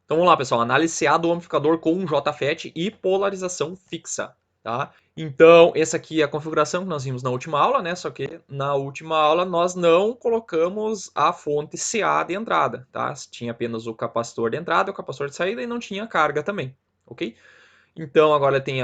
Então vamos lá, pessoal. Análise CA do amplificador com JFET e polarização fixa, tá? Então, essa aqui é a configuração que nós vimos na última aula, né? Só que na última aula nós não colocamos a fonte CA de entrada, tá? Tinha apenas o capacitor de entrada e o capacitor de saída e não tinha carga também, ok? Então agora tem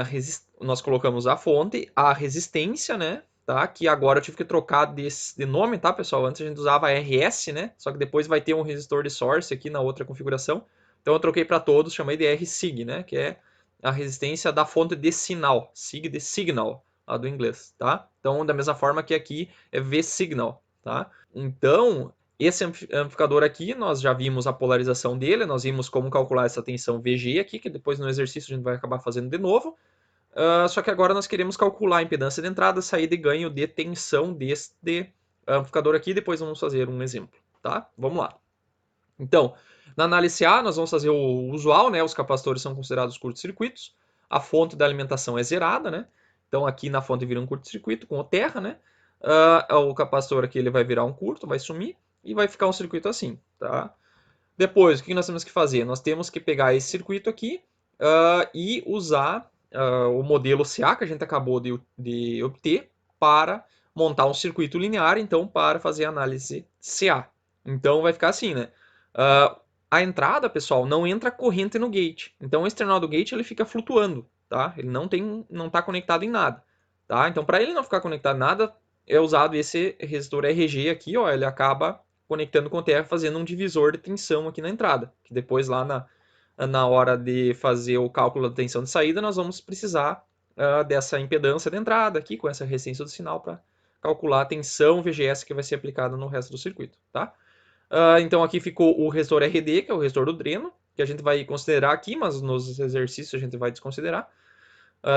nós colocamos a fonte, a resistência, né? Tá? Que agora eu tive que trocar de nome, tá, pessoal? Antes a gente usava RS, né? Só que depois vai ter um resistor de source aqui na outra configuração. Então eu troquei para todos, chamei de RSIG, né? Que é a resistência da fonte de sinal, SIG de signal, lá do inglês, tá? Então da mesma forma que aqui é V-signal, tá? Então esse amplificador aqui, nós já vimos a polarização dele, nós vimos como calcular essa tensão VG aqui, que depois no exercício a gente vai acabar fazendo de novo. Só que agora nós queremos calcular a impedância de entrada, saída e ganho de tensão deste amplificador aqui, depois vamos fazer um exemplo, tá? Vamos lá. Então, na análise A, nós vamos fazer o usual, né? Os capacitores são considerados curtos-circuitos, a fonte da alimentação é zerada, né? Então aqui na fonte vira um curto-circuito com o terra, né? O capacitor aqui ele vai virar um curto, vai sumir e vai ficar um circuito assim, tá? Depois, o que nós temos que fazer? Nós temos que pegar esse circuito aqui e usar o modelo CA que a gente acabou de obter para montar um circuito linear, então, para fazer a análise CA. Então, vai ficar assim, né? A entrada, pessoal, não entra corrente no gate. Então, o external do gate ele fica flutuando, tá? Ele não está conectado em nada, tá? Então, para ele não ficar conectado em nada, é usado esse resistor RG aqui, ó, ele acaba conectando com o TR, fazendo um divisor de tensão aqui na entrada, que depois lá na hora de fazer o cálculo da tensão de saída, nós vamos precisar dessa impedância de entrada aqui, com essa resistência do sinal, para calcular a tensão VGS que vai ser aplicada no resto do circuito, tá? Então aqui ficou o resistor RD, que é o resistor do dreno, que a gente vai considerar aqui, mas nos exercícios a gente vai desconsiderar,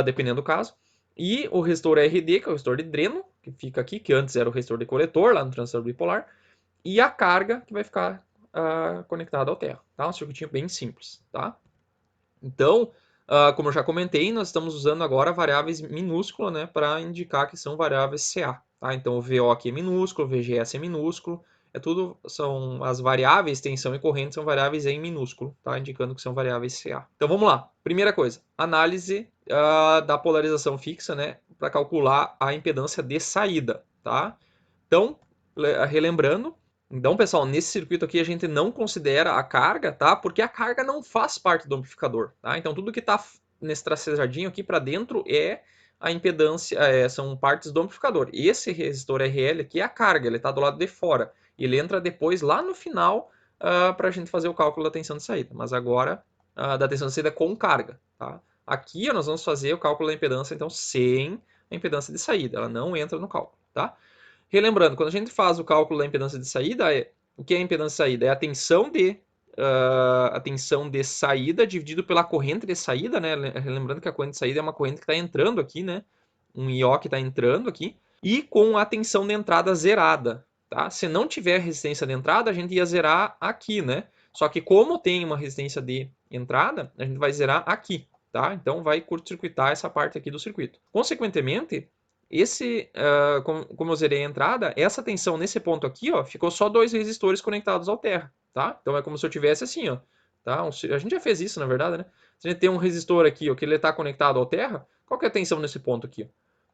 dependendo do caso. E o resistor RD, que é o resistor de dreno, que fica aqui, que antes era o resistor de coletor, lá no transistor bipolar, e a carga que vai ficar conectada ao terra, tá? Um circuitinho bem simples, tá? Então, como eu já comentei, nós estamos usando agora variáveis minúsculas, né, para indicar que são variáveis CA, tá? Então, o VO aqui é minúsculo, o VGS é minúsculo, são as variáveis, tensão e corrente são variáveis em minúsculo, tá? Indicando que são variáveis CA. Então, vamos lá. Primeira coisa, análise da polarização fixa, né, para calcular a impedância de saída, tá? Então, relembrando, então, pessoal, nesse circuito aqui a gente não considera a carga, tá? Porque a carga não faz parte do amplificador, tá? Então, tudo que está nesse tracejadinho aqui para dentro é a impedância, são partes do amplificador. Esse resistor RL aqui é a carga, ele está do lado de fora. Ele entra depois lá no final para a gente fazer o cálculo da tensão de saída. Mas agora, da tensão de saída com carga, tá? Aqui nós vamos fazer o cálculo da impedância, então, sem a impedância de saída. Ela não entra no cálculo, tá? Relembrando, quando a gente faz o cálculo da impedância de saída, o que é a impedância de saída? É a tensão de saída dividido pela corrente de saída, né? Lembrando que a corrente de saída é uma corrente que está entrando aqui, né? Um IO que está entrando aqui, e com a tensão de entrada zerada, tá? Se não tiver resistência de entrada, a gente ia zerar aqui, né? Só que como tem uma resistência de entrada, a gente vai zerar aqui, tá? Então vai curto-circuitar essa parte aqui do circuito. Consequentemente, como eu zerei a entrada, essa tensão nesse ponto aqui, ó, ficou só dois resistores conectados ao terra, tá? Então é como se eu tivesse assim, ó, tá? A gente já fez isso, na verdade, né? Se a gente tem um resistor aqui, ó, que ele está conectado ao terra, qual que é a tensão nesse ponto aqui?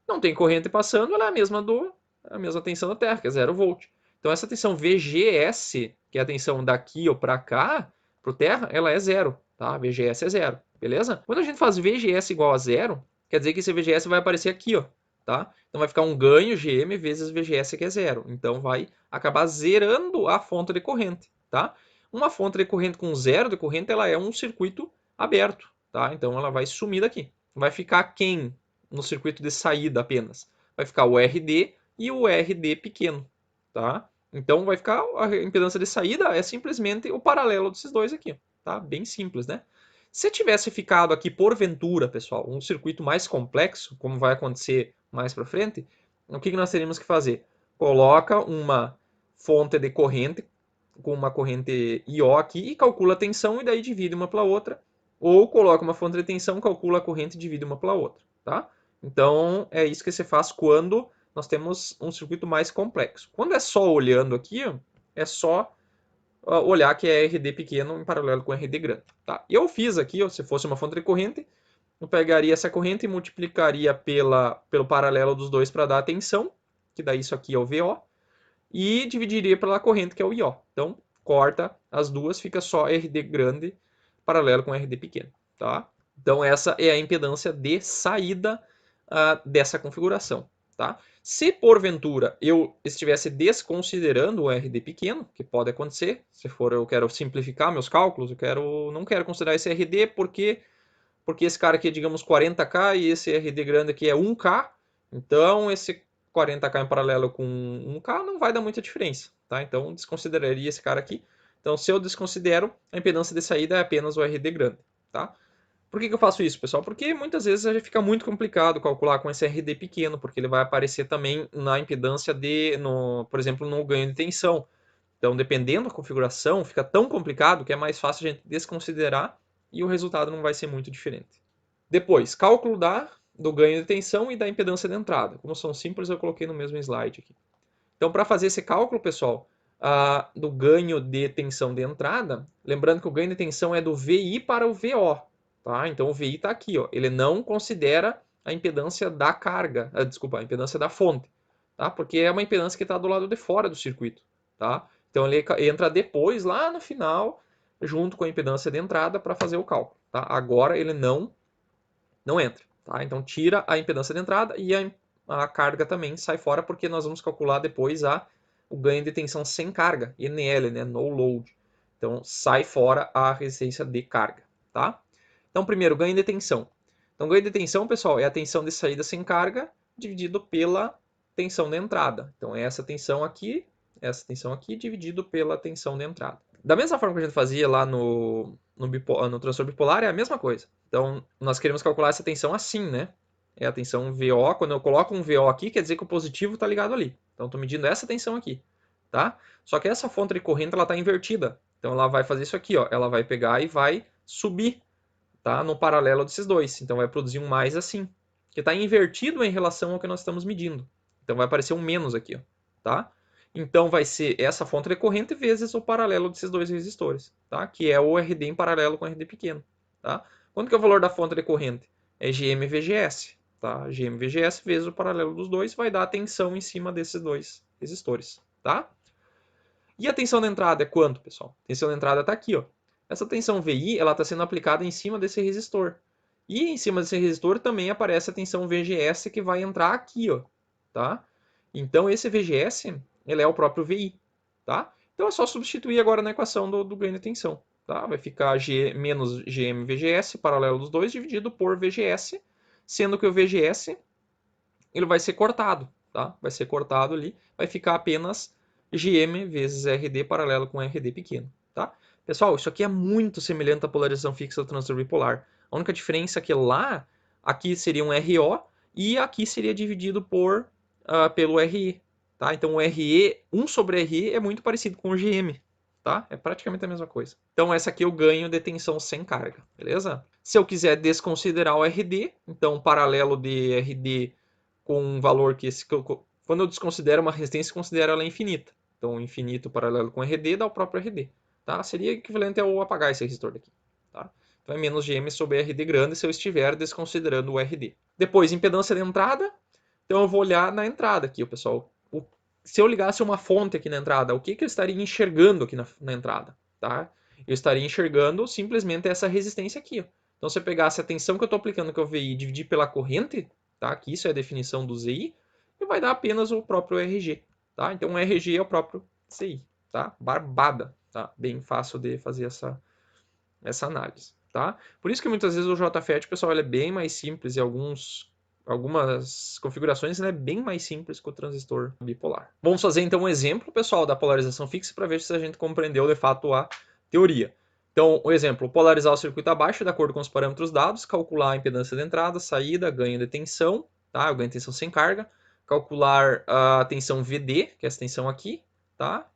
Não tem corrente passando, ela é a mesma tensão da terra, que é 0 volt. Então essa tensão VGS, que é a tensão daqui ou para cá, pro terra, ela é zero, tá? VGS é zero, beleza? Quando a gente faz VGS igual a zero, quer dizer que esse VGS vai aparecer aqui, ó, tá? Então vai ficar um ganho GM vezes VGS que é zero. Então vai acabar zerando a fonte de corrente, tá? Uma fonte de corrente com zero de corrente, ela é um circuito aberto, tá? Então ela vai sumir daqui. Vai ficar quem no circuito de saída apenas? Vai ficar o RD e o RD pequeno, tá? Então vai ficar a impedância de saída é simplesmente o paralelo desses dois aqui, tá? Bem simples, né? Se tivesse ficado aqui porventura, pessoal, um circuito mais complexo, como vai acontecer mais para frente, o que nós teríamos que fazer? Coloca uma fonte de corrente com uma corrente IO aqui e calcula a tensão e daí divide uma pela outra. Ou coloca uma fonte de tensão, calcula a corrente e divide uma pela outra, tá? Então é isso que você faz quando nós temos um circuito mais complexo. Quando é só olhando aqui, é só olhar que é RD pequeno em paralelo com RD grande. Tá? Eu fiz aqui, ó, se fosse uma fonte recorrente, eu pegaria essa corrente e multiplicaria pelo paralelo dos dois para dar a tensão, que daí isso aqui é o VO, e dividiria pela corrente, que é o IO. Então, corta as duas, fica só RD grande paralelo com RD pequeno. Tá? Então, essa é a impedância de saída dessa configuração. Tá? Se porventura eu estivesse desconsiderando o RD pequeno, que pode acontecer, se for eu quero simplificar meus cálculos, não quero considerar esse RD porque esse cara aqui é, digamos, 40K e esse RD grande aqui é 1K, então esse 40K em paralelo com 1K não vai dar muita diferença, tá? Então desconsideraria esse cara aqui. Então se eu desconsidero, a impedância de saída é apenas o RD grande, tá? Por que eu faço isso, pessoal? Porque muitas vezes fica muito complicado calcular com esse RD pequeno, porque ele vai aparecer também na impedância por exemplo, no ganho de tensão. Então, dependendo da configuração, fica tão complicado que é mais fácil a gente desconsiderar e o resultado não vai ser muito diferente. Depois, cálculo do ganho de tensão e da impedância de entrada. Como são simples, eu coloquei no mesmo slide aqui. Então, para fazer esse cálculo, pessoal, do ganho de tensão de entrada, lembrando que o ganho de tensão é do VI para o VO. Tá? Então, o VI está aqui. Ó. Ele não considera a impedância da carga, desculpa, a impedância da fonte. Tá? Porque é uma impedância que está do lado de fora do circuito. Tá? Então, ele entra depois, lá no final, junto com a impedância de entrada para fazer o cálculo. Tá? Agora, ele não entra. Tá? Então, tira a impedância de entrada e a carga também sai fora, porque nós vamos calcular depois o ganho de tensão sem carga, NL, né? No load. Então, sai fora a resistência de carga. Tá? Então, primeiro, ganho de tensão. Então, ganho de tensão, pessoal, é a tensão de saída sem carga dividido pela tensão de entrada. Então, é essa tensão aqui, dividido pela tensão de entrada. Da mesma forma que a gente fazia lá no transformador bipolar, é a mesma coisa. Então, nós queremos calcular essa tensão assim, né? É a tensão VO. Quando eu coloco um VO aqui, quer dizer que o positivo está ligado ali. Então, estou medindo essa tensão aqui, tá? Só que essa fonte de corrente está invertida. Então, ela vai fazer isso aqui, ó. Ela vai pegar e vai subir, tá? No paralelo desses dois. Então, vai produzir um mais assim, que está invertido em relação ao que nós estamos medindo. Então, vai aparecer um menos aqui, ó, tá? Então, vai ser essa fonte de corrente vezes o paralelo desses dois resistores, tá? Que é o RD em paralelo com o RD pequeno, tá? Quanto que é o valor da fonte de corrente? É GM-VGS, tá? GM-VGS vezes o paralelo dos dois vai dar a tensão em cima desses dois resistores, tá? E a tensão de entrada é quanto, pessoal? A tensão de entrada está aqui, ó. Essa tensão VI, ela está sendo aplicada em cima desse resistor. E em cima desse resistor também aparece a tensão VGS que vai entrar aqui, ó, tá? Então esse VGS, ele é o próprio VI, tá? Então é só substituir agora na equação do ganho de tensão, tá? Vai ficar G menos GM VGS, paralelo dos dois, dividido por VGS, sendo que o VGS ele vai ser cortado, tá? Vai ser cortado ali, vai ficar apenas GM vezes RD paralelo com RD pequeno, tá? Pessoal, isso aqui é muito semelhante à polarização fixa do transistor bipolar. A única diferença é que lá, aqui seria um RO e aqui seria dividido pelo RE, tá? Então o RE, 1 sobre RE é muito parecido com o GM, tá? É praticamente a mesma coisa. Então essa aqui é o ganho de tensão sem carga, beleza? Se eu quiser desconsiderar o RD, então paralelo de RD com um valor quando eu desconsidero uma resistência, eu considero ela infinita. Então, infinito paralelo com RD dá o próprio RD. Tá? Seria equivalente ao apagar esse resistor daqui. Tá? Então, é menos GM sobre RD grande se eu estiver desconsiderando o RD. Depois, impedância de entrada. Então, eu vou olhar na entrada aqui, pessoal. Se eu ligasse uma fonte aqui na entrada, o que eu estaria enxergando aqui na entrada? Tá? Eu estaria enxergando simplesmente essa resistência aqui. Ó. Então, se eu pegasse a tensão que eu estou aplicando, que é o VI, e dividir pela corrente, tá? Que isso é a definição do ZI, e vai dar apenas o próprio RG, tá? Então o RG é o próprio CI, tá? Barbada, tá? Bem fácil de fazer essa análise, tá? Por isso que muitas vezes o JFET, pessoal, ele é bem mais simples e algumas configurações ele é bem mais simples que o transistor bipolar. Vamos fazer então um exemplo, pessoal, da polarização fixa para ver se a gente compreendeu de fato a teoria. Então, o exemplo, polarizar o circuito abaixo de acordo com os parâmetros dados, calcular a impedância de entrada, saída, ganho de tensão, tá? O ganho de tensão sem carga, calcular a tensão VD, que é essa tensão aqui, tá?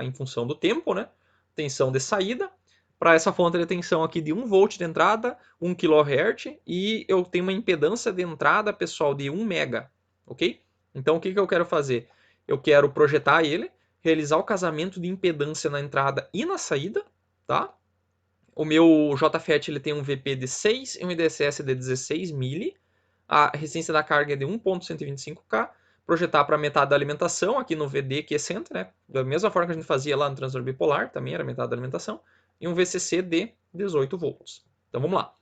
Em função do tempo, né? Tensão de saída, para essa fonte de tensão aqui de 1 volt de entrada, 1 kHz, e eu tenho uma impedância de entrada, pessoal, de 1 mega, ok? Então, o que eu quero fazer? Eu quero projetar ele, realizar o casamento de impedância na entrada e na saída, tá? O meu JFET ele tem um VP de 6 e um IDSS de 16 mili. A resistência da carga é de 1.125K. Projetar para metade da alimentação, aqui no VD quiescente, né? Da mesma forma que a gente fazia lá no transistor bipolar, também era metade da alimentação. E um VCC de 18 volts. Então vamos lá.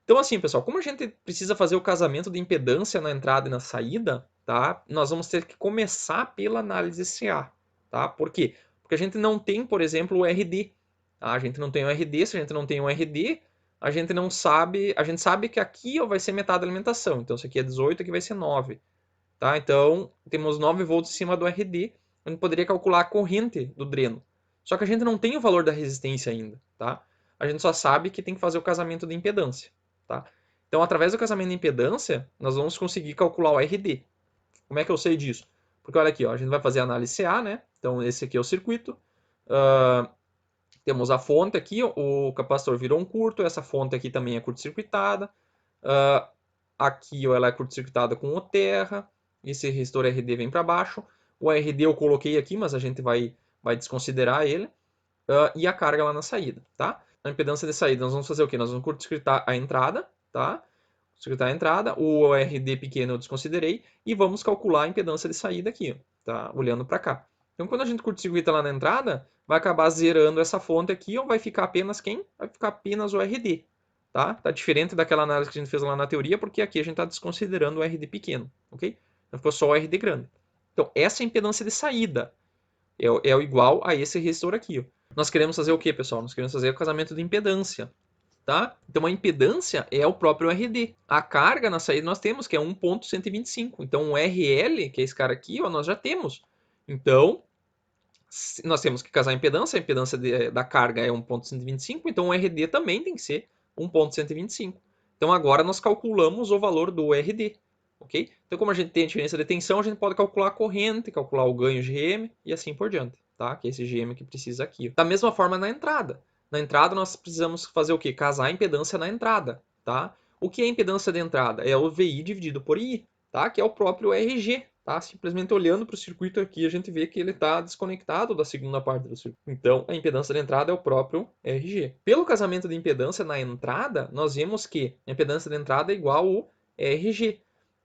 Então assim, pessoal, como a gente precisa fazer o casamento de impedância na entrada e na saída, tá? Nós vamos ter que começar pela análise CA, tá? Por quê? Porque a gente não tem, por exemplo, o RD. Tá? A gente não tem o RD, se a gente não tem o RD, a gente não sabe, a gente sabe que aqui vai ser metade da alimentação. Então isso aqui é 18, aqui vai ser 9, tá? Então temos 9 volts em cima do RD, a gente poderia calcular a corrente do dreno. Só que a gente não tem o valor da resistência ainda, tá? A gente só sabe que tem que fazer o casamento de impedância. Tá? Então, através do casamento de impedância, nós vamos conseguir calcular o RD. Como é que eu sei disso? Porque olha aqui, ó, a gente vai fazer a análise CA, né? Então, esse aqui é o circuito. Temos a fonte aqui, o capacitor virou um curto, essa fonte aqui também é curto-circuitada. Aqui ó, ela é curto-circuitada com o terra. Esse resistor RD vem para baixo. O RD eu coloquei aqui, mas a gente vai desconsiderar ele. E a carga lá na saída, tá? Na impedância de saída, nós vamos fazer o quê? Nós vamos curto-circuitar a entrada, tá? Curto-circuitar a entrada, o RD pequeno eu desconsiderei, e vamos calcular a impedância de saída aqui, tá? Olhando para cá. Então, quando a gente curto-circuita lá na entrada, vai acabar zerando essa fonte aqui, ou vai ficar apenas quem? Vai ficar apenas o RD, tá? Tá diferente daquela análise que a gente fez lá na teoria, porque aqui a gente está desconsiderando o RD pequeno, ok? Então, ficou só o RD grande. Então, essa é a impedância de saída. É igual a esse resistor aqui, ó. Nós queremos fazer o que, pessoal? Nós queremos fazer o casamento de impedância, tá? Então a impedância é o próprio RD. A carga na saída nós temos, que é 1.125. Então o RL, que é esse cara aqui, ó, nós já temos. Então nós temos que casar a impedância da carga é 1.125, então o RD também tem que ser 1.125. Então agora nós calculamos o valor do RD, ok? Então como a gente tem a diferença de tensão, a gente pode calcular a corrente, calcular o ganho GM e assim por diante, tá? Que é esse GM que precisa aqui. Da mesma forma na entrada. Na entrada nós precisamos fazer o quê? Casar a impedância na entrada, tá? O que é a impedância de entrada? É o VI dividido por I, tá? Que é o próprio RG, tá? Simplesmente olhando para o circuito aqui, a gente vê que ele está desconectado da segunda parte do circuito. Então, a impedância da entrada é o próprio RG. Pelo casamento de impedância na entrada, nós vemos que a impedância da entrada é igual ao RG.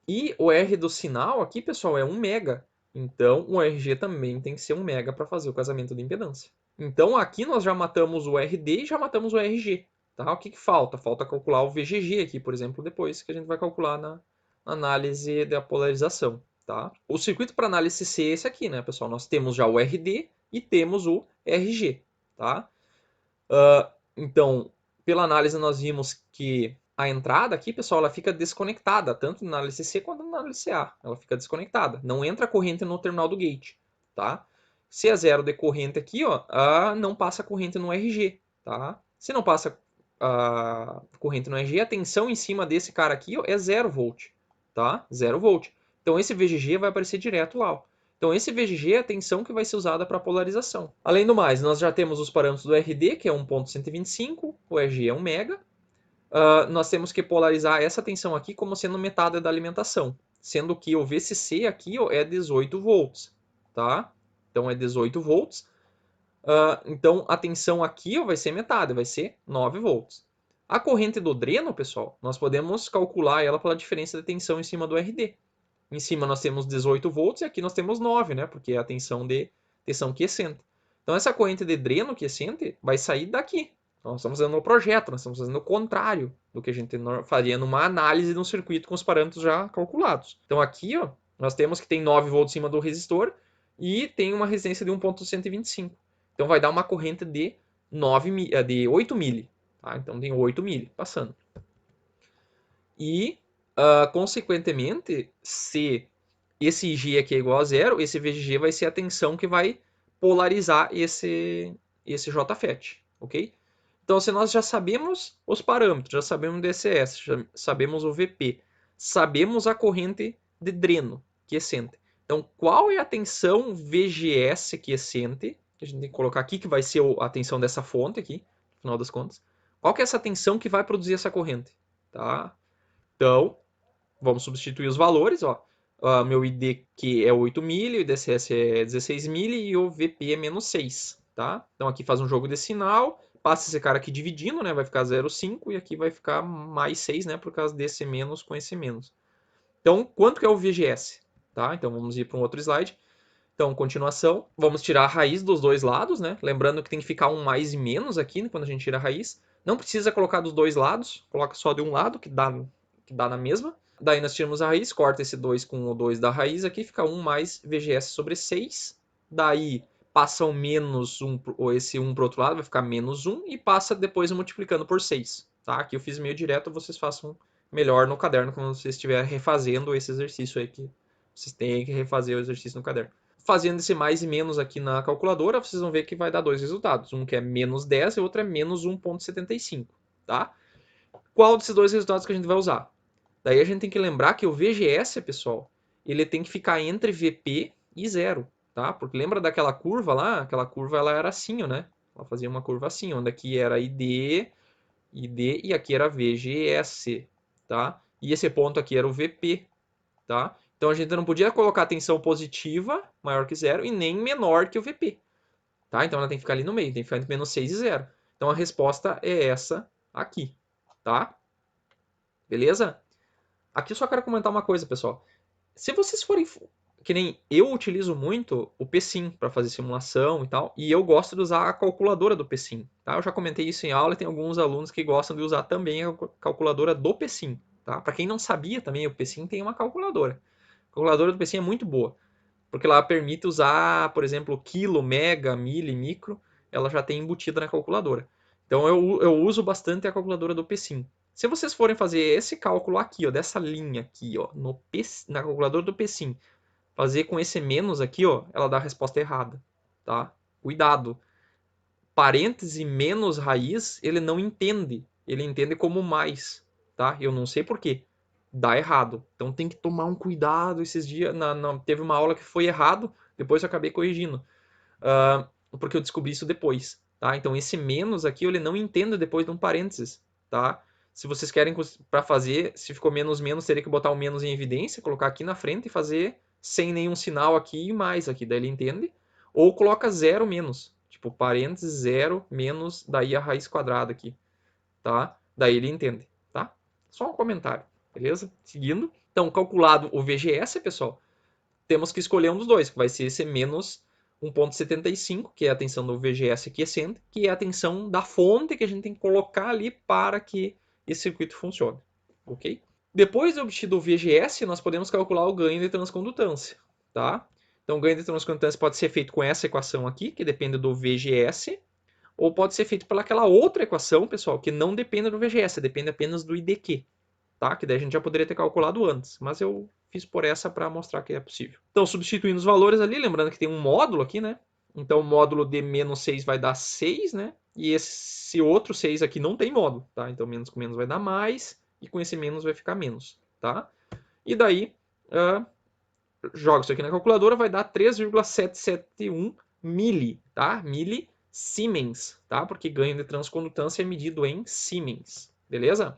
E o R do sinal aqui, pessoal, é 1 mega. Então, o RG também tem que ser 1 mega para fazer o casamento de impedância. Então, aqui nós já matamos o RD e já matamos o RG. Tá? O que falta? Falta calcular o VGG aqui, por exemplo, depois que a gente vai calcular na análise da polarização. Tá? O circuito para análise C é esse aqui, né, pessoal? Nós temos já o RD e temos o RG. Tá? Então, pela análise nós vimos que a entrada aqui, pessoal, ela fica desconectada, tanto na análise C quanto na análise A. Ela fica desconectada. Não entra corrente no terminal do gate. Tá? Se é zero de corrente aqui, ó, não passa corrente no RG. Tá? Se não passa a corrente no RG, a tensão em cima desse cara aqui ó, é 0 volt. Tá? 0 volt. Então esse VGG vai aparecer direto lá. Ó. Então esse VGG é a tensão que vai ser usada para polarização. Além do mais, nós já temos os parâmetros do RD, que é 1.125, o RG é 1 mega. Nós temos que polarizar essa tensão aqui como sendo metade da alimentação, sendo que o VCC aqui ó, é 18 volts. Tá? Então é 18 volts. Então a tensão aqui ó, vai ser metade, vai ser 9 volts. A corrente do dreno, pessoal, nós podemos calcular ela pela diferença de tensão em cima do RD. Em cima nós temos 18 volts e aqui nós temos 9, né? Porque é a tensão quiescente. Então essa corrente de dreno quiescente vai sair daqui. Nós estamos fazendo o projeto, nós estamos fazendo o contrário do que a gente faria numa análise de um circuito com os parâmetros já calculados. Então aqui ó, nós temos que tem 9 volts em cima do resistor e tem uma resistência de 1.125. Então vai dar uma corrente de 8 mili. Tá? Então tem 8 mili passando. E, consequentemente, se esse IG aqui é igual a zero, esse VGG vai ser a tensão que vai polarizar esse JFET, ok? Então, se nós já sabemos os parâmetros, já sabemos o DCS, já sabemos o VP, sabemos a corrente de dreno quiescente. Então, qual é a tensão VGS quiescente? A gente tem que colocar aqui que vai ser a tensão dessa fonte aqui, no final das contas. Qual que é essa tensão que vai produzir essa corrente? Tá? Então, vamos substituir os valores. Ó. meu ID que é 8 mili, o IDCS é 16 mili e o VP é menos 6, tá? Então aqui faz um jogo de sinal, passa esse cara aqui dividindo, né? Vai ficar 0,5 e aqui vai ficar mais 6, né? Por causa desse menos com esse menos. Então, quanto que é o VGS? Tá? Então vamos ir para um outro slide. Então, continuação, vamos tirar a raiz dos dois lados, né? Lembrando que tem que ficar um mais e menos aqui, né, quando a gente tira a raiz. Não precisa colocar dos dois lados, coloca só de um lado, que dá na mesma. Daí nós tiramos a raiz, corta esse 2 com o 2 da raiz aqui, fica 1 mais VGS sobre 6. Daí passa o menos 1, ou esse 1 para o outro lado, vai ficar menos 1, e passa depois multiplicando por 6. Tá? Aqui eu fiz meio direto, vocês façam melhor no caderno quando você estiver refazendo esse exercício aí, que vocês têm que refazer o exercício no caderno. Fazendo esse mais e menos aqui na calculadora, vocês vão ver que vai dar dois resultados. Um que é menos 10 e o outro é menos 1,75. Tá? Qual desses dois resultados que a gente vai usar? Daí a gente tem que lembrar que o VGS, pessoal, ele tem que ficar entre VP e 0. Tá? Porque lembra daquela curva lá? Aquela curva ela era assim, né? Ela fazia uma curva assim, onde aqui era ID e aqui era VGS. Tá? E esse ponto aqui era o VP. Tá? Então a gente não podia colocar tensão positiva maior que zero e nem menor que o VP. Tá? Então ela tem que ficar ali no meio, tem que ficar entre menos 6 e 0. Então a resposta é essa aqui. Tá? Beleza? Aqui eu só quero comentar uma coisa, pessoal. Se vocês forem. Que nem eu utilizo muito o PSIM para fazer simulação e tal, e eu gosto de usar a calculadora do PSIM. Tá? Eu já comentei isso em aula e tem alguns alunos que gostam de usar também a calculadora do PSIM. Tá? Para quem não sabia também, o PSIM tem uma calculadora. A calculadora do PSIM é muito boa, porque ela permite usar, por exemplo, quilo, mega, mili, micro, ela já tem embutida na calculadora. Então eu uso bastante a calculadora do PSIM. Se vocês forem fazer esse cálculo aqui, ó, dessa linha aqui, ó, na calculadora do PSIM, fazer com esse menos aqui, ó, ela dá a resposta errada, tá? Cuidado. Parêntese menos raiz, ele não entende. Ele entende como mais, tá? Eu não sei por quê. Dá errado. Então tem que tomar um cuidado esses dias. Teve uma aula que foi errado, depois eu acabei corrigindo. Porque eu descobri isso depois, tá? Então esse menos aqui, ele não entende depois de um parênteses, tá? Se vocês querem para fazer, se ficou menos menos, teria que botar o menos em evidência, colocar aqui na frente e fazer sem nenhum sinal aqui e mais aqui, daí ele entende. Ou coloca zero menos, tipo parênteses zero menos, daí a raiz quadrada aqui, tá? Daí ele entende, tá? Só um comentário, beleza? Seguindo. Então, calculado o VGS, pessoal, temos que escolher um dos dois, que vai ser esse menos 1,75, que é a tensão do VGS quiescente, que é a tensão da fonte que a gente tem que colocar ali para que esse circuito funcione. Ok? Depois de obtido o VGS, nós podemos calcular o ganho de transcondutância. Tá? Então, o ganho de transcondutância pode ser feito com essa equação aqui, que depende do VGS, ou pode ser feito pelaquela outra equação, pessoal, que não depende do VGS, depende apenas do IDQ. Tá? Que daí a gente já poderia ter calculado antes, mas eu fiz por essa para mostrar que é possível. Então, substituindo os valores ali, lembrando que tem um módulo aqui, né? Então, o módulo de menos 6 vai dar 6, né? E esse outro 6 aqui não tem módulo, tá? Então, menos com menos vai dar mais, e com esse menos vai ficar menos, tá? E daí, joga isso aqui na calculadora, vai dar 3,771 mili, tá? Mili Siemens, tá? Porque ganho de transcondutância é medido em Siemens, beleza?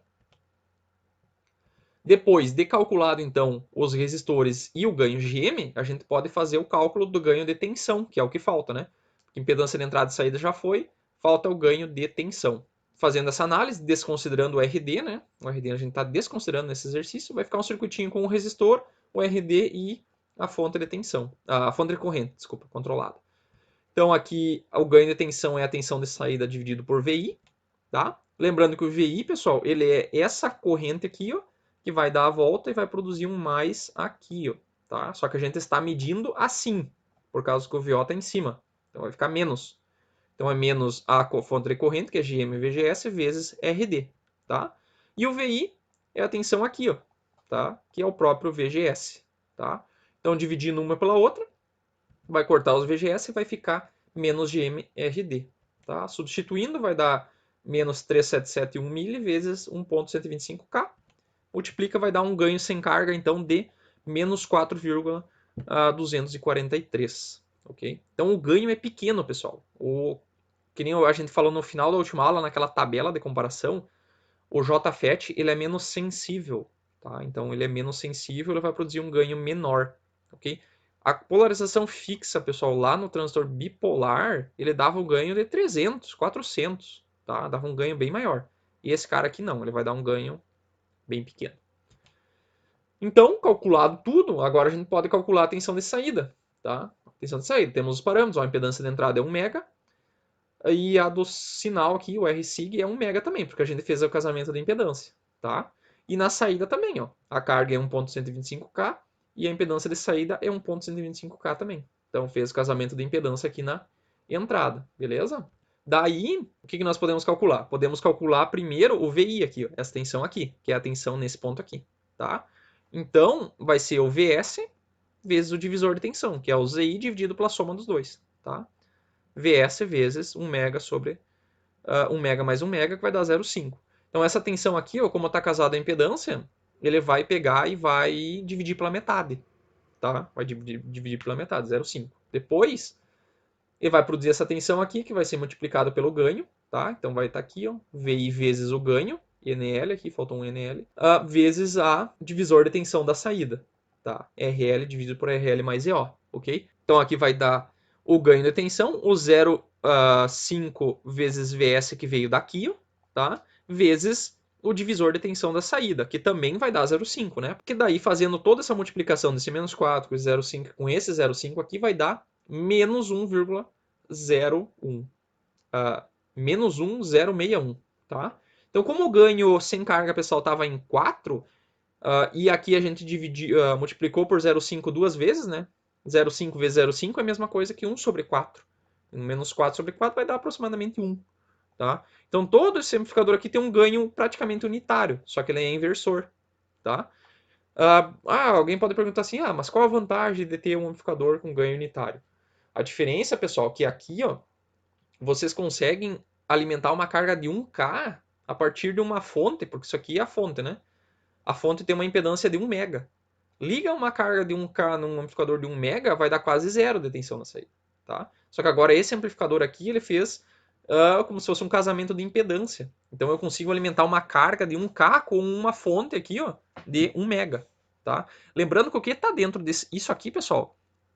Depois de calculado, então, os resistores e o ganho GM, a gente pode fazer o cálculo do ganho de tensão, que é o que falta, né? Porque impedância de entrada e saída já foi, falta o ganho de tensão. Fazendo essa análise, desconsiderando o RD, né? O RD a gente está desconsiderando nesse exercício, vai ficar um circuitinho com o resistor, o RD e a fonte de tensão, a fonte de corrente, desculpa, controlada. Então aqui o ganho de tensão é a tensão de saída dividido por VI, tá? Lembrando que o VI, pessoal, ele é essa corrente aqui, ó, que vai dar a volta e vai produzir um mais aqui, ó, tá? Só que a gente está medindo assim, por causa que o VO está em cima. Então vai ficar menos. Então é menos a fonte de corrente, que é GM/VGS, vezes RD, tá? E o VI é a tensão aqui, ó, tá? Que é o próprio VGS, tá? Então dividindo uma pela outra, vai cortar os VGS e vai ficar menos GM/RD, tá? Substituindo vai dar menos 3,771 mili vezes 1,125K. Multiplica, vai dar um ganho sem carga, então, de menos 4,243. Ok? Então, o ganho é pequeno, pessoal. Que nem a gente falou no final da última aula, naquela tabela de comparação, o JFET ele é menos sensível. tá? Então ele é menos sensível, ele vai produzir um ganho menor, ok? A polarização fixa, pessoal, lá no transistor bipolar, ele dava um ganho de 300, 400, tá? Dava um ganho bem maior. E esse cara aqui não, ele vai dar um ganho bem pequeno. Então, calculado tudo, agora a gente pode calcular a tensão de saída, tá? Tensão de saída, temos os parâmetros, ó, a impedância de entrada é 1 mega, e a do sinal aqui, o Rsig, é 1 mega também, porque a gente fez o casamento da impedância, tá? E na saída também, ó, a carga é 1.125K e a impedância de saída é 1.125K também. Então fez o casamento de impedância aqui na entrada, beleza? Daí, o que nós podemos calcular? Podemos calcular primeiro o VI aqui, ó, essa tensão aqui, que é a tensão nesse ponto aqui, tá? Então, vai ser o Vs vezes o divisor de tensão, que é o Zi dividido pela soma dos dois, tá? Vs vezes 1 mega sobre 1 mega mais 1 mega, que vai dar 0,5. Então essa tensão aqui, ó, como está casada a impedância, ele vai pegar e vai dividir pela metade, tá? Vai dividir pela metade, 0,5. Depois, ele vai produzir essa tensão aqui, que vai ser multiplicada pelo ganho, tá? Então vai estar aqui, ó, VI vezes o ganho, NL, aqui faltou um NL, vezes a divisor de tensão da saída, tá? RL dividido por RL mais EO, ok? Então aqui vai dar o ganho de tensão, o 0,5 vezes VS que veio daqui, ó, tá? Vezes o divisor de tensão da saída, que também vai dar 0,5, né? Porque daí, fazendo toda essa multiplicação desse menos 4 com esse 0,5 com esse 0,5 aqui, vai dar menos 1,01. Menos 1,061, tá? Então, como o ganho sem carga, pessoal, estava em 4, e aqui a gente multiplicou por 0,5 duas vezes, né? 0,5 vezes 0,5 é a mesma coisa que 1 sobre 4. Menos 4 sobre 4 vai dar aproximadamente 1. Tá? Então, todo esse amplificador aqui tem um ganho praticamente unitário, só que ele é inversor. Tá? Alguém pode perguntar assim, mas qual a vantagem de ter um amplificador com ganho unitário? A diferença, pessoal, é que aqui, ó, vocês conseguem alimentar uma carga de 1K a partir de uma fonte, porque isso aqui é a fonte, né? A fonte tem uma impedância de 1 mega. Liga uma carga de 1K num amplificador de 1 mega, vai dar quase zero de tensão na saída. Tá? Só que agora esse amplificador aqui, ele fez como se fosse um casamento de impedância. Então eu consigo alimentar uma carga de 1K com uma fonte aqui, ó, de 1 mega. Tá? Lembrando que o que está dentro disso aqui, pessoal,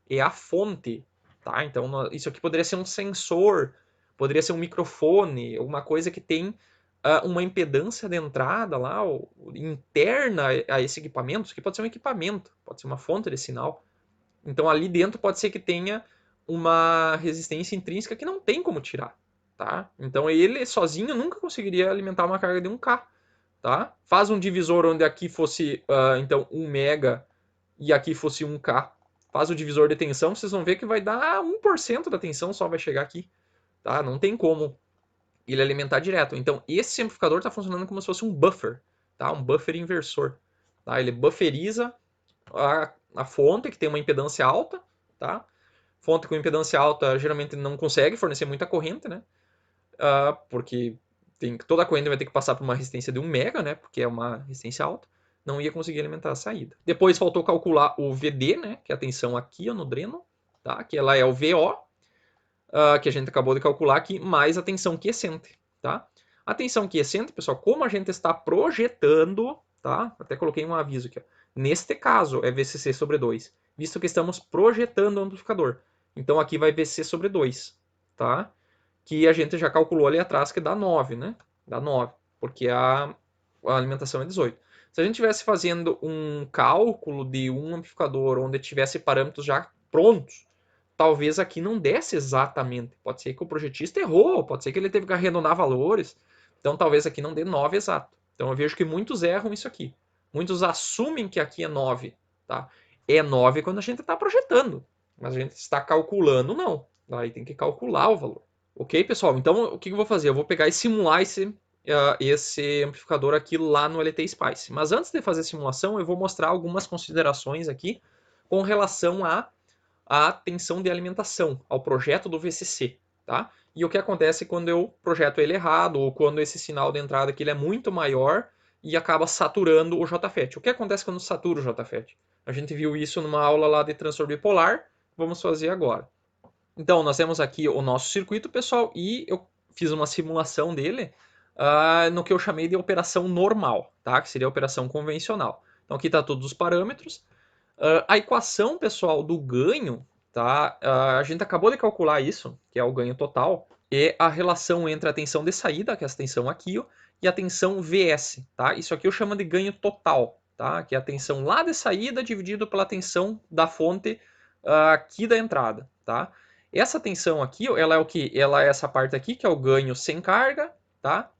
é a fonte. Tá? Então isso aqui poderia ser um sensor, poderia ser um microfone, alguma coisa que tem uma impedância de entrada lá, interna a esse equipamento. Isso aqui pode ser um equipamento, pode ser uma fonte de sinal. Então ali dentro pode ser que tenha uma resistência intrínseca que não tem como tirar. Tá? Então ele sozinho nunca conseguiria alimentar uma carga de 1K. Tá? Faz um divisor onde aqui fosse então 1 mega e aqui fosse 1K. Faz o divisor de tensão, vocês vão ver que vai dar 1% da tensão só vai chegar aqui. Tá? Não tem como ele alimentar direto. Então, esse amplificador está funcionando como se fosse um buffer, tá? Um buffer inversor. Tá? Ele bufferiza a fonte, que tem uma impedância alta. Tá? Fonte com impedância alta geralmente não consegue fornecer muita corrente, né? Porque toda a corrente vai ter que passar por uma resistência de 1 mega, né? Porque é uma resistência alta. Não ia conseguir alimentar a saída. Depois faltou calcular o VD, né? Que é a tensão aqui ó, no dreno, tá? Que ela é o VO, que a gente acabou de calcular aqui, mais a tensão quiescente, tá? A tensão quiescente, pessoal, como a gente está projetando, tá? Até coloquei um aviso aqui, ó. Neste caso é VCC sobre 2, visto que estamos projetando o amplificador. Então aqui vai VC sobre 2, tá? Que a gente já calculou ali atrás que dá 9, né? Dá 9, porque a alimentação é 18. Se a gente estivesse fazendo um cálculo de um amplificador onde tivesse parâmetros já prontos, talvez aqui não desse exatamente. Pode ser que o projetista errou, pode ser que ele teve que arredondar valores. Então talvez aqui não dê 9 exato. Então eu vejo que muitos erram isso aqui. Muitos assumem que aqui é 9. Tá? É 9 quando a gente está projetando. Mas a gente está calculando, não. Aí tem que calcular o valor. Ok, pessoal? Então o que eu vou fazer? Eu vou pegar e simular esse amplificador aqui lá no LT Spice. Mas antes de fazer a simulação, eu vou mostrar algumas considerações aqui com relação a tensão de alimentação, ao projeto do VCC, tá? E o que acontece quando eu projeto ele errado, ou quando esse sinal de entrada aqui ele é muito maior e acaba saturando o JFET. O que acontece quando satura o JFET? A gente viu isso numa aula lá de transtorno bipolar, vamos fazer agora. Então, nós temos aqui o nosso circuito, pessoal, e eu fiz uma simulação dele no que eu chamei de operação normal, tá? Que seria a operação convencional. Então aqui está todos os parâmetros. A equação, pessoal, do ganho, tá? A gente acabou de calcular isso, que é o ganho total, é a relação entre a tensão de saída, que é essa tensão aqui, ó, e a tensão Vs, tá? Isso aqui eu chamo de ganho total, tá? Que é a tensão lá de saída dividido pela tensão da fonte aqui da entrada, tá? Essa tensão aqui, ó, ela é o que? Ela é essa parte aqui, que é o ganho sem carga, tá?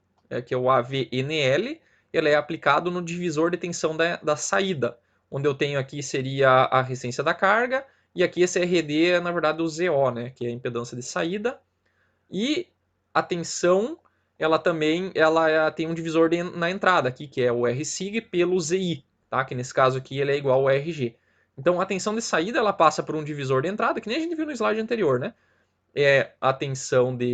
Que é o AVNL, ele é aplicado no divisor de tensão da saída, onde eu tenho aqui seria a resistência da carga, e aqui esse RD é, na verdade, o ZO, né? Que é a impedância de saída, e a tensão, ela também tem um divisor na entrada aqui, que é o Rsig pelo Zi, tá? Que nesse caso aqui ele é igual ao Rg. Então a tensão de saída ela passa por um divisor de entrada, que nem a gente viu no slide anterior, né? É a tensão do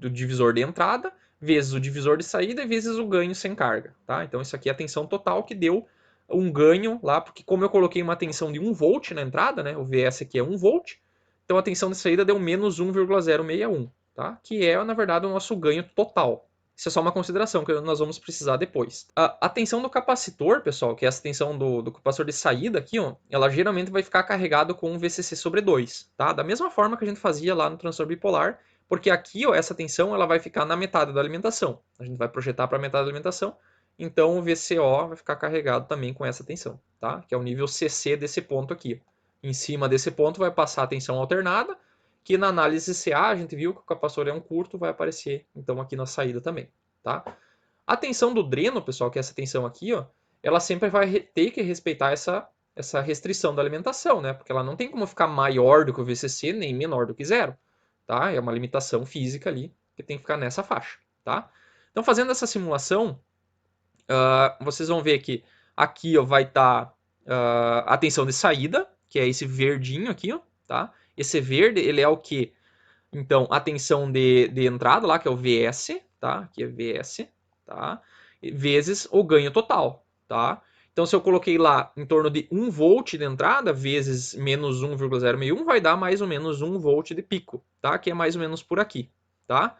divisor de entrada, vezes o divisor de saída e vezes o ganho sem carga, tá? Então isso aqui é a tensão total que deu um ganho lá, porque como eu coloquei uma tensão de 1 volt na entrada, né? O Vs aqui é 1 volt, então a tensão de saída deu menos 1,061, tá? Que é, na verdade, o nosso ganho total. Isso é só uma consideração que nós vamos precisar depois. A tensão do capacitor, pessoal, que é essa tensão do capacitor de saída aqui, ó, ela geralmente vai ficar carregado com um VCC sobre 2, tá? Da mesma forma que a gente fazia lá no transistor bipolar, porque aqui, ó, essa tensão ela vai ficar na metade da alimentação. A gente vai projetar para a metade da alimentação, então o VCO vai ficar carregado também com essa tensão, tá? Que é o nível CC desse ponto aqui. Em cima desse ponto vai passar a tensão alternada, que na análise CA a gente viu que o capacitor é um curto, vai aparecer então aqui na saída também, tá? A tensão do dreno, pessoal, que é essa tensão aqui, ó, ela sempre vai ter que respeitar essa restrição da alimentação, né? Porque ela não tem como ficar maior do que o VCC, nem menor do que zero, tá? É uma limitação física ali que tem que ficar nessa faixa, tá? Então, fazendo essa simulação, vocês vão ver que aqui ó, vai estar a tensão de saída, que é esse verdinho aqui, ó, tá? Esse verde, ele é o que? Então, a tensão de entrada lá, que é o Vs, tá? Aqui é Vs, tá? Vezes o ganho total, tá? Então, se eu coloquei lá em torno de 1 volt de entrada, vezes menos 1,061, vai dar mais ou menos 1 volt de pico, tá? Que é mais ou menos por aqui, tá?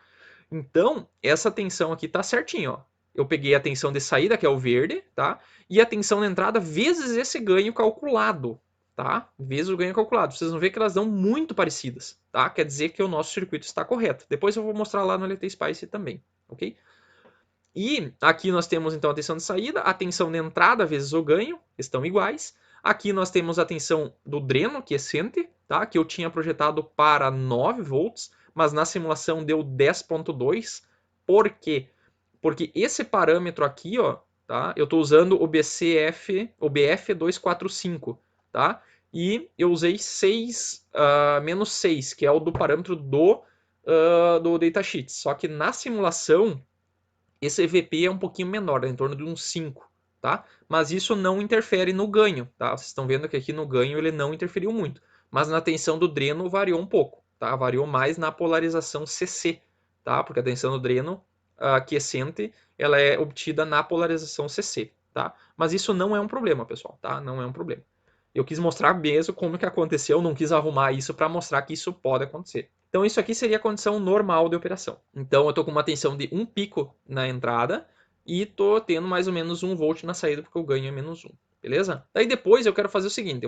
Então, essa tensão aqui tá certinho, ó. Eu peguei a tensão de saída, que é o verde, tá? E a tensão de entrada vezes esse ganho calculado, tá? Vezes o ganho calculado. Vocês vão ver que elas dão muito parecidas, tá? Quer dizer que o nosso circuito está correto. Depois eu vou mostrar lá no LT Spice também, ok? E aqui nós temos então a tensão de saída, a tensão de entrada vezes o ganho, estão iguais. Aqui nós temos a tensão do dreno quiescente, tá? Que eu tinha projetado para 9 volts, mas na simulação deu 10.2. Por quê? Porque esse parâmetro aqui, ó, tá? Eu estou usando o BF245, tá? E eu usei 6, menos 6, que é o do parâmetro do datasheet. Só que na simulação, esse EVP é um pouquinho menor, é em torno de uns 5, tá? Mas isso não interfere no ganho, tá? Vocês estão vendo que aqui no ganho ele não interferiu muito. Mas na tensão do dreno variou um pouco, tá? Variou mais na polarização CC, tá? Porque a tensão do dreno quiescente, ela é obtida na polarização CC, tá? Mas isso não é um problema, pessoal, tá? Não é um problema. Eu quis mostrar mesmo como que aconteceu, não quis arrumar isso para mostrar que isso pode acontecer. Então isso aqui seria a condição normal de operação. Então eu estou com uma tensão de 1 pico na entrada e estou tendo mais ou menos 1 volt na saída porque o ganho é menos 1, beleza? Daí depois eu quero fazer o seguinte,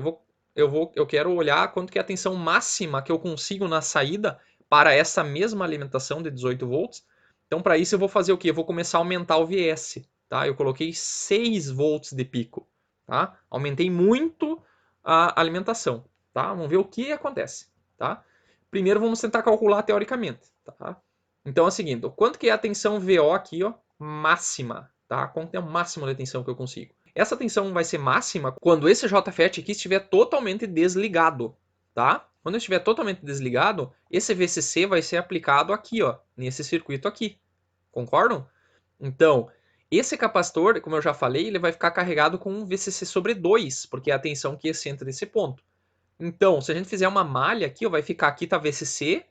eu quero olhar quanto que é a tensão máxima que eu consigo na saída para essa mesma alimentação de 18 volts. Então para isso eu vou fazer o quê? Eu vou começar a aumentar o Vs, tá? Eu coloquei 6 volts de pico, tá? Aumentei muito a alimentação, tá? Vamos ver o que acontece, tá? Primeiro vamos tentar calcular teoricamente, tá? Então é o seguinte, quanto que é a tensão VO aqui, ó, máxima, tá? Quanto é o máximo de tensão que eu consigo? Essa tensão vai ser máxima quando esse JFET aqui estiver totalmente desligado, tá? Quando estiver totalmente desligado, esse VCC vai ser aplicado aqui, ó, nesse circuito aqui. Concordam? Então, esse capacitor, como eu já falei, ele vai ficar carregado com um VCC sobre 2, porque é a tensão quiescente desse ponto. Então, se a gente fizer uma malha aqui, ó, vai ficar aqui tá VCC,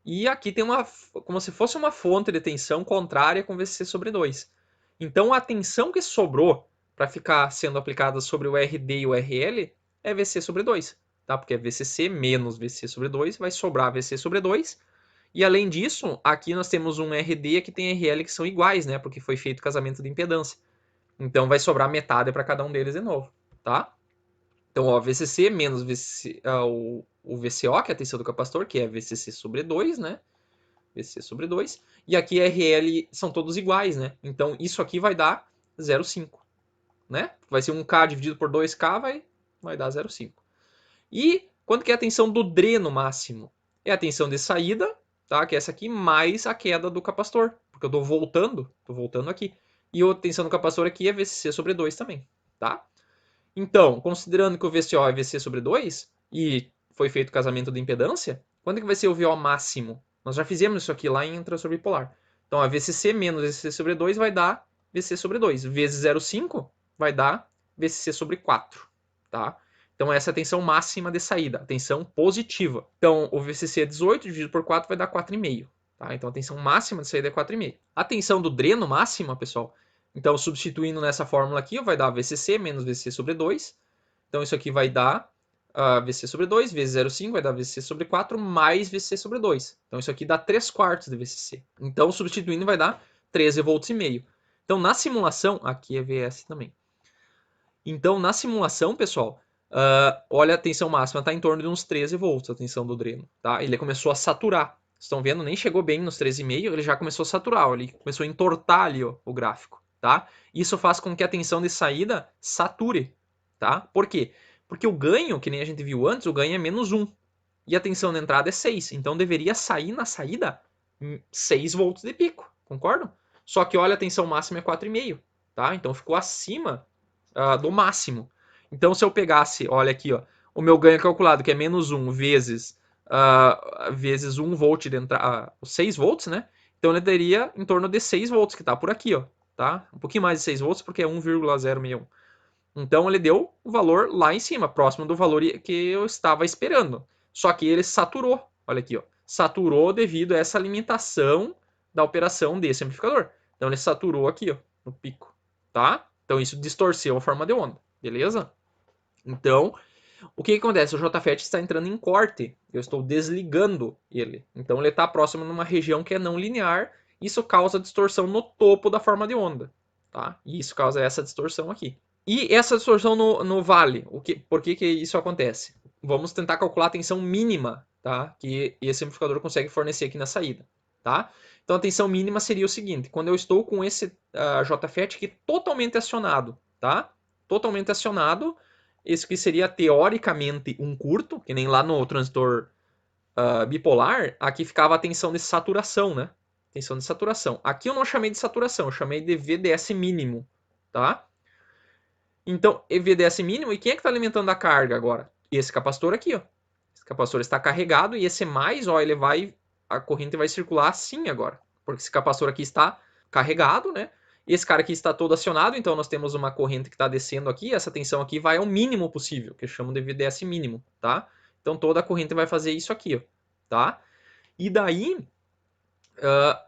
e aqui tem uma, como se fosse uma fonte de tensão contrária com VCC sobre 2. Então, a tensão que sobrou para ficar sendo aplicada sobre o RD e o RL é VC sobre 2, tá? Porque é VCC menos VC sobre 2, vai sobrar VC sobre 2. E além disso, aqui nós temos um RD e aqui tem RL que são iguais, né? Porque foi feito casamento de impedância. Então vai sobrar metade para cada um deles de novo, tá? Então, ó, VCC menos o VCO, que é a tensão do capacitor, que é VCC sobre 2, né? VCC sobre 2. E aqui RL são todos iguais, né? Então, isso aqui vai dar 0,5, né? Vai ser 1K dividido por 2K, vai dar 0,5. E quanto que é a tensão do dreno máximo? É a tensão de saída, tá? Que é essa aqui, mais a queda do capacitor. Porque eu tô voltando aqui. E a tensão do capacitor aqui é VCC sobre 2 também, tá? Então, considerando que o VCO é VC sobre 2 e foi feito o casamento de impedância, quanto que vai ser o VO máximo? Nós já fizemos isso aqui lá em transformador bipolar. Então, a VCC menos VCC sobre 2 vai dar VC sobre 2. Vezes 0,5 vai dar VCC sobre 4. Tá? Então, essa é a tensão máxima de saída, a tensão positiva. Então, o VCC é 18 dividido por 4 vai dar 4,5. Tá? Então, a tensão máxima de saída é 4,5. A tensão do dreno máxima, pessoal, então, substituindo nessa fórmula aqui, vai dar VCC menos VC sobre 2. Então, isso aqui vai dar VC sobre 2 vezes 0,5 vai dar VC sobre 4 mais VC sobre 2. Então, isso aqui dá 3 quartos de VCC. Então, substituindo vai dar 13 volts e meio. Então, na simulação, aqui é VS também. Então, na simulação, pessoal, olha a tensão máxima, está em torno de uns 13 volts a tensão do dreno. Tá? Ele começou a saturar. Estão vendo? Nem chegou bem nos 13,5, ele já começou a saturar, ele começou a entortar ali ó, o gráfico. Tá? Isso faz com que a tensão de saída sature. Tá? Por quê? Porque o ganho, que nem a gente viu antes, o ganho é menos 1. E a tensão de entrada é 6. Então deveria sair na saída 6 volts de pico. Concordam? Só que olha, a tensão máxima é 4,5. Tá? Então ficou acima do máximo. Então se eu pegasse, olha aqui, ó, o meu ganho calculado, que é menos 1 vezes 1 volt de entrada, 6 volts, né? Então ele teria em torno de 6 volts, que está por aqui, ó. Tá? Um pouquinho mais de 6 volts, porque é 1,061. Então ele deu o valor lá em cima, próximo do valor que eu estava esperando. Só que ele saturou, olha aqui, ó. Saturou devido a essa alimentação da operação desse amplificador. Então ele saturou aqui, ó, no pico, tá? Então isso distorceu a forma de onda, beleza? Então, o que acontece? O JFET está entrando em corte, eu estou desligando ele. Então ele está próximo numa região que é não linear, isso causa distorção no topo da forma de onda, tá? E isso causa essa distorção aqui. E essa distorção no vale, por que isso acontece? Vamos tentar calcular a tensão mínima, tá? Que esse amplificador consegue fornecer aqui na saída, tá? Então a tensão mínima seria o seguinte, quando eu estou com esse JFET aqui totalmente acionado, tá? Totalmente acionado, esse que seria teoricamente um curto, que nem lá no transistor bipolar, aqui ficava a tensão de saturação, né? Tensão de saturação. Aqui eu não chamei de saturação, eu chamei de VDS mínimo, tá? Então, VDS mínimo, e quem é que está alimentando a carga agora? Esse capacitor aqui, ó. Esse capacitor está carregado e esse mais, ó, a corrente vai circular assim agora. Porque esse capacitor aqui está carregado, né? Esse cara aqui está todo acionado, então nós temos uma corrente que está descendo aqui, essa tensão aqui vai ao mínimo possível, que eu chamo de VDS mínimo, tá? Então toda a corrente vai fazer isso aqui, ó, tá? E daí,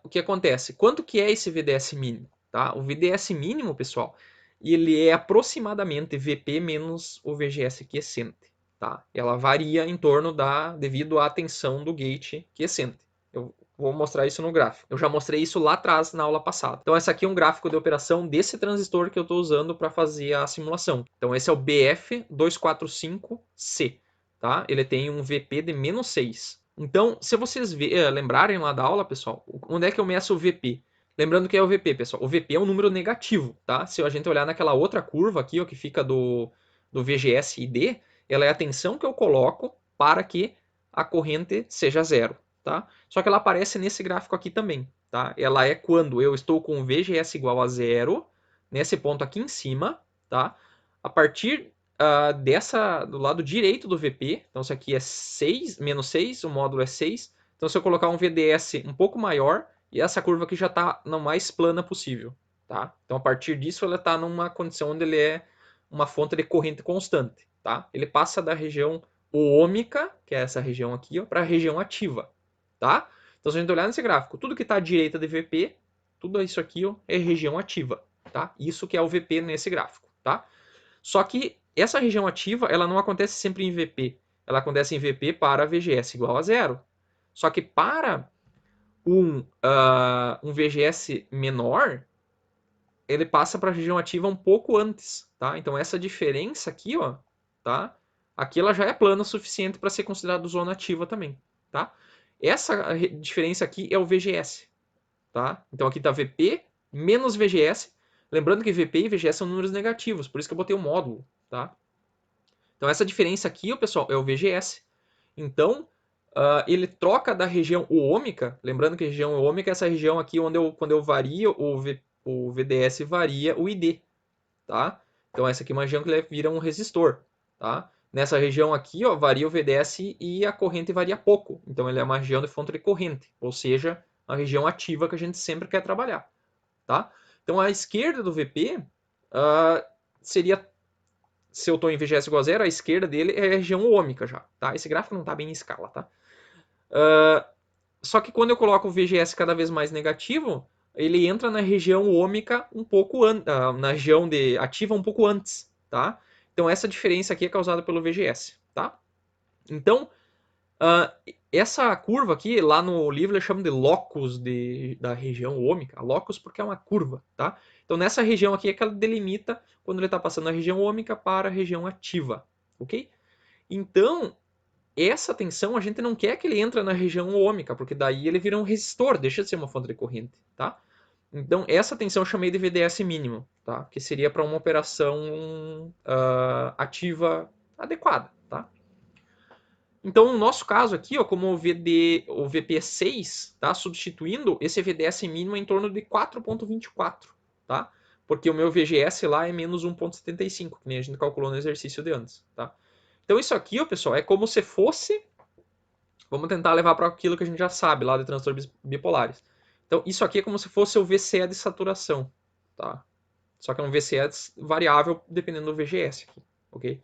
o que acontece? Quanto que é esse VDS mínimo? Tá? O VDS mínimo, pessoal, ele é aproximadamente VP menos o VGS quiescente. Tá? Ela varia em torno devido à tensão do gate quiescente. Eu vou mostrar isso no gráfico. Eu já mostrei isso lá atrás na aula passada. Então, esse aqui é um gráfico de operação desse transistor que eu estou usando para fazer a simulação. Então, esse é o BF245C. Tá? Ele tem um VP de menos 6. Então, se vocês lembrarem lá da aula, pessoal, onde é que eu meço o VP? Lembrando que é o VP, pessoal. O VP é um número negativo, tá? Se a gente olhar naquela outra curva aqui, ó, que fica do VGS ID, ela é a tensão que eu coloco para que a corrente seja zero, tá? Só que ela aparece nesse gráfico aqui também, tá? Ela é quando eu estou com o VGS igual a zero, nesse ponto aqui em cima, tá? A partir do lado direito do VP, então isso aqui é 6, menos 6, o módulo é 6. Então se eu colocar um VDS um pouco maior, e essa curva aqui já está no mais plana possível. Tá? Então a partir disso ela está numa condição onde ele é uma fonte de corrente constante. Tá? Ele passa da região ômica, que é essa região aqui, para a região ativa. Tá? Então se a gente olhar nesse gráfico, tudo que está à direita de VP, tudo isso aqui ó, é região ativa. Tá? Isso que é o VP nesse gráfico. Tá? Só que essa região ativa, ela não acontece sempre em VP. Ela acontece em VP para VGS igual a zero. Só que para um VGS menor, ele passa para a região ativa um pouco antes, tá? Então essa diferença aqui, ó, tá? Aqui ela já é plana o suficiente para ser considerado zona ativa também, tá? Essa diferença aqui é o VGS, tá? Então aqui está VP menos VGS. Lembrando que VP e VGS são números negativos, por isso que eu botei o módulo, tá? Então essa diferença aqui, pessoal, é o VGS. Então, ele troca da região ômica, lembrando que a região ômica é essa região aqui onde quando eu vario o VDS varia o ID, tá? Então essa aqui é uma região que ele vira um resistor, tá? Nessa região aqui, ó, varia o VDS e a corrente varia pouco. Então ele é uma região de fonte de corrente, ou seja, a região ativa que a gente sempre quer trabalhar, tá? Então a esquerda do VP seria, se eu estou em VGS igual a zero, a esquerda dele é a região ômica já, tá? Esse gráfico não está bem em escala, tá? Só que quando eu coloco o VGS cada vez mais negativo, ele entra na região ômica um pouco na região de ativa um pouco antes, tá? Então essa diferença aqui é causada pelo VGS, tá? Então, essa curva aqui, lá no livro, eles chamam de locus da região ômica. Locus porque é uma curva, tá? Então nessa região aqui é que ela delimita quando ele está passando da região ômica para a região ativa, ok? Então, essa tensão a gente não quer que ele entre na região ômica, porque daí ele vira um resistor, deixa de ser uma fonte de corrente, tá? Então, essa tensão eu chamei de VDS mínimo, tá? Que seria para uma operação ativa adequada, tá? Então, no nosso caso aqui, ó, como o VP6 tá substituindo, esse VDS mínimo é em torno de 4,24, tá? Porque o meu VGS lá é menos 1,75, que nem a gente calculou no exercício de antes, tá? Então isso aqui, ó, pessoal, é como se fosse... Vamos tentar levar para aquilo que a gente já sabe lá de transtornos bipolares. Então isso aqui é como se fosse o VCE de saturação, tá? Só que é um VCE variável dependendo do VGS aqui, ok?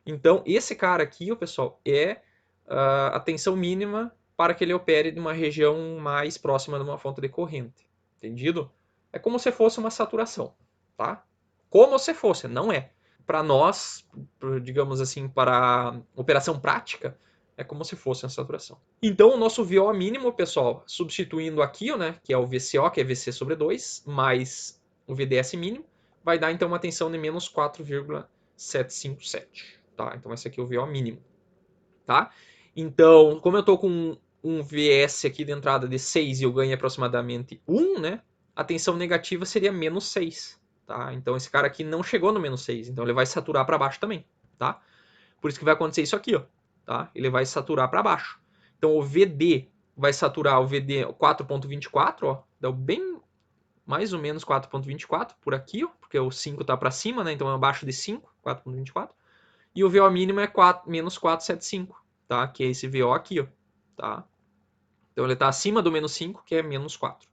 Então esse cara aqui, ó, pessoal, é a tensão mínima para que ele opere de uma região mais próxima de uma fonte de corrente, entendido? É como se fosse uma saturação, tá? Como se fosse, não é. Para nós, digamos assim, para operação prática, é como se fosse uma saturação. Então, o nosso VO mínimo, pessoal, substituindo aqui, né, que é o VCO, que é VC sobre 2, mais o VDS mínimo, vai dar então uma tensão de menos 4,757. Tá? Então, esse aqui é o VO mínimo. Tá? Então, como eu estou com um VS aqui de entrada de 6 e eu ganho aproximadamente 1, né? A tensão negativa seria menos 6. Tá? Então esse cara aqui não chegou no menos 6, então ele vai saturar para baixo também. Tá? Por isso que vai acontecer isso aqui, ó. Tá? Ele vai saturar para baixo. Então o VD vai saturar o VD 4.24, ó. Deu bem mais ou menos 4.24 por aqui, ó, porque o 5 está para cima, né? Então é abaixo de 5, 4.24. E o VO mínimo é menos 475, tá? Que é esse VO aqui, ó, tá? Então ele está acima do menos 5, que é menos 4,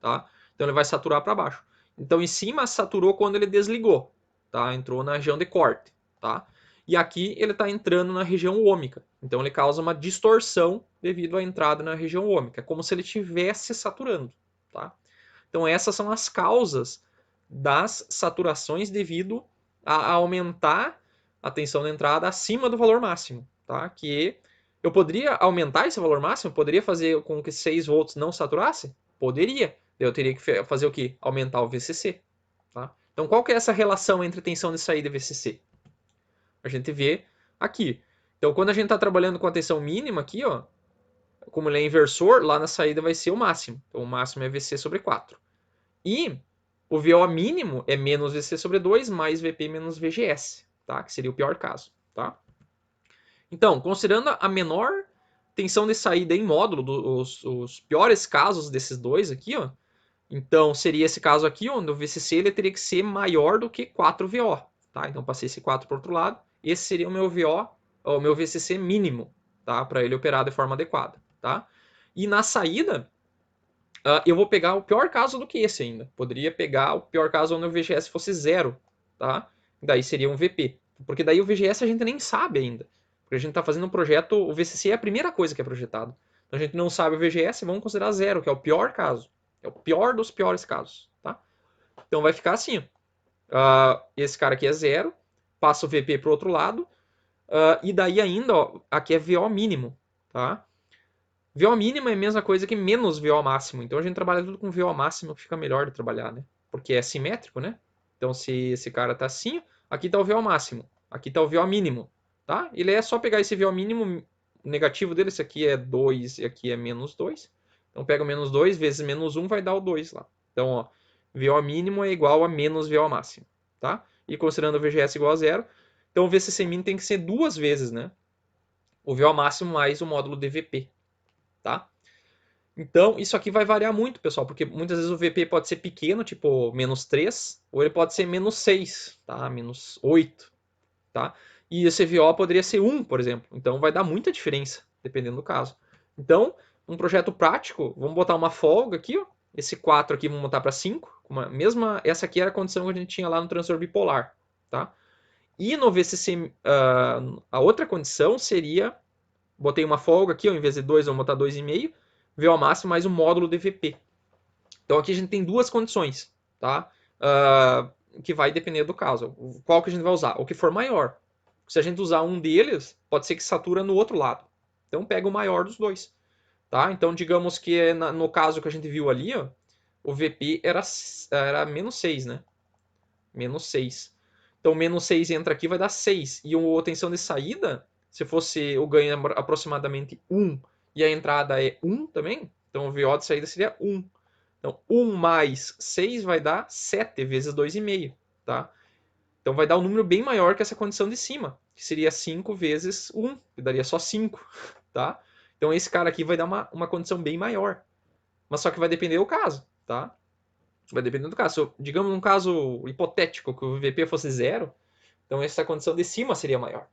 tá? Então ele vai saturar para baixo. Então em cima saturou quando ele desligou, tá? Entrou na região de corte, tá? E aqui ele está entrando na região ômica. Então ele causa uma distorção devido à entrada na região ômica. É como se ele estivesse saturando, tá? Então essas são as causas das saturações devido a aumentar a tensão da entrada acima do valor máximo, tá? Que eu poderia aumentar esse valor máximo? Poderia fazer com que 6 volts não saturasse? Poderia. Eu teria que fazer o quê? Aumentar o VCC, tá? Então qual que é essa relação entre tensão de saída e VCC? A gente vê aqui. Então quando a gente está trabalhando com a tensão mínima aqui, ó, como ele é inversor, lá na saída vai ser o máximo. Então o máximo é VC sobre 4. E o VO mínimo é menos VC sobre 2 mais VP menos VGS, tá? Que seria o pior caso, tá? Então, considerando a menor tensão de saída em módulo, os piores casos desses dois aqui, ó, então seria esse caso aqui, onde o VCC ele teria que ser maior do que 4 VO, tá? Então passei esse 4 para o outro lado, esse seria o meu VO, o meu VCC mínimo, tá? Para ele operar de forma adequada, tá? E na saída, eu vou pegar o pior caso do que esse ainda. Poderia pegar o pior caso onde o VGS fosse 0, tá? Daí seria um VP. Porque daí o VGS a gente nem sabe ainda. Porque a gente está fazendo um projeto, o VCC é a primeira coisa que é projetado. Então a gente não sabe o VGS, vamos considerar 0, que é o pior caso. É o pior dos piores casos, tá? Então vai ficar assim. Esse cara aqui é 0, passa o VP para o outro lado, e daí ainda, ó, aqui é VO mínimo, tá? VO mínimo é a mesma coisa que menos VO máximo. Então a gente trabalha tudo com VO máximo, que fica melhor de trabalhar, né? porque é simétrico, né? Então, se esse cara está assim, aqui está o VO máximo, aqui está o VO mínimo, tá? Ele é só pegar esse VO mínimo negativo dele, esse aqui é 2 e aqui é menos 2. Então, pega o menos 2 vezes menos 1 vai dar o 2 lá. Então, ó, VO mínimo é igual a menos VO máximo, tá? E considerando o VGS igual a zero, então o VCC min tem que ser duas vezes, né? O VO máximo mais o módulo DVP, tá? Então, isso aqui vai variar muito, pessoal, porque muitas vezes o VP pode ser pequeno, tipo menos 3, ou ele pode ser menos 6, tá? Menos 8, tá? E esse VO poderia ser 1, por exemplo. Então, vai dar muita diferença, dependendo do caso. Então, um projeto prático, vamos botar uma folga aqui, ó. Esse 4 aqui vamos botar para 5. Essa aqui era a condição que a gente tinha lá no transistor bipolar, tá? E no VCC, a outra condição seria, botei uma folga aqui, ao invés de 2, vamos botar 2,5, VO máximo mais o módulo DVP. Então aqui a gente tem duas condições, tá? Que vai depender do caso. Qual que a gente vai usar? O que for maior. Se a gente usar um deles, pode ser que satura no outro lado. Então pega o maior dos dois, tá? Então digamos que no caso que a gente viu ali, ó, o VP era menos 6, né? Menos 6. Então menos 6 entra aqui vai dar 6. E a tensão de saída, se fosse o ganho aproximadamente 1 e a entrada é 1 também, então o VO de saída seria 1. Então 1 mais 6 vai dar 7 vezes 2,5, tá? Então vai dar um número bem maior que essa condição de cima, que seria 5 vezes 1, que daria só 5, tá? Então esse cara aqui vai dar uma condição bem maior. Mas só que vai depender do caso, tá? Vai depender do caso. Digamos num caso hipotético que o VP fosse 0, então essa condição de cima seria maior,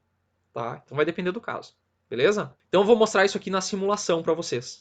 tá? Então vai depender do caso, beleza? Então eu vou mostrar isso aqui na simulação para vocês.